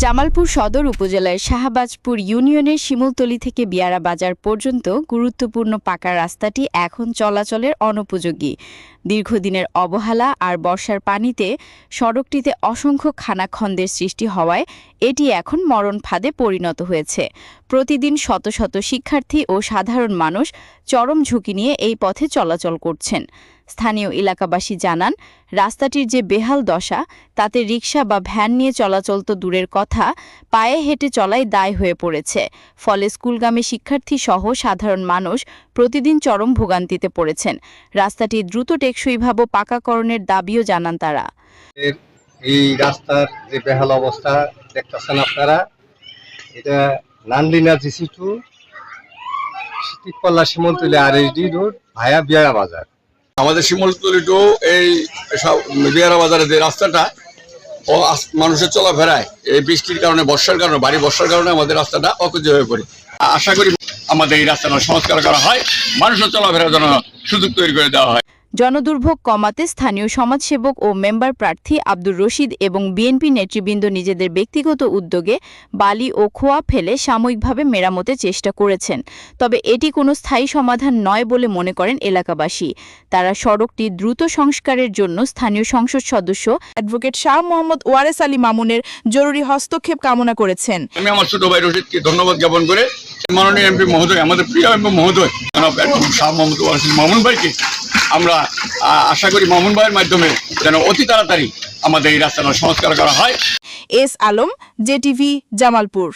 জামালপুর সদর উপজেলার শাহবাজপুর ইউনিয়নের শিমুলতলী থেকে বিয়ারা বাজার পর্যন্ত গুরুত্বপূর্ণ পাকা রাস্তাটি এখন চলাচলের অনুপযোগী। দীর্ঘদিনের অবহেলা আর বর্ষার পানিতে সড়কটিতে অসংখ্য খানাখন্দের সৃষ্টি হওয়ায় এটি এখন মরণ ফাঁদে পরিণত হয়েছে। প্রতিদিন শত শত শিক্ষার্থী ও সাধারণ মানুষ চরম ঝুঁকি নিয়ে এই পথে চলাচল করছেন। স্থানীয় এলাকাবাসী জানান, রাস্তাটির যে বেহাল দশা তাতে রিকশা বা ভ্যান নিয়ে চলাচল তো দূরের কথা, পায়ে হেঁটে চলাই দায় হয়ে পড়েছে। ফলে স্কুলগামী শিক্ষার্থী সহ সাধারণ মানুষ প্রতিদিন চরম ভোগান্তিতে পড়েছেন। রাস্তাটি দ্রুত টেকসইভাবে পাকাকরণের দাবিও জানান তারা। এই রাস্তার যে বেহাল অবস্থা দেখতেছেন আপনারা, এটা নান্দিনা জিসি2 সিটিকপল্লা শিমুলতলী আরএসডি রোড ভায়া বিয়ারা বাজার। আমাদের শিমুলতলী টু এই বিয়ারা বাজারের যে রাস্তাটা মানুষের চলাফেরায় এই বৃষ্টির কারণে ভারী বর্ষার কারণে আমাদের রাস্তাটা অকেজ হয়ে পড়ে। আশা করি আমাদের এই রাস্তাটা সংস্কার করা হয়, মানুষের চলাফেরার জন্য সুযোগ তৈরি করে দেওয়া হয়। জনদুর্ভোগ কমাতে স্থানীয় সমাজসেবক ও মেম্বার প্রার্থী আব্দুর রশিদ এবং বিএনপি নেতৃবৃন্দ নিজেদের ব্যক্তিগত উদ্যোগে বালি ও খোয়া ফেলে সাময়িকভাবে মেরামতের চেষ্টা করেছেন। তবে এটি কোনো স্থায়ী সমাধান নয় বলে মনে করেন এলাকাবাসী। তারা সড়কটি দ্রুত সংস্কারের জন্য স্থানীয় সংসদ সদস্য অ্যাডভোকেট শাহ মোহাম্মদ ওয়ারেস আলী মামুনের জরুরি হস্তক্ষেপ কামনা করেছেন। আমি আমার ছোট ভাই রশিদকে ধন্যবাদ জ্ঞাপন করে মাননীয় এমপি মহোদয়, আমাদের প্রিয় এমপি মহোদয় শাহ মোহাম্মদ ওয়ারেস আলী মামুন ভাইকে আমরা আশা করি মামুন ভাইয়ের মাধ্যমে যেন অতি তাড়াতাড়ি আমাদের এই রাস্তাটা সংস্কার করা হয়। S Alam, JTV, Jamalpur.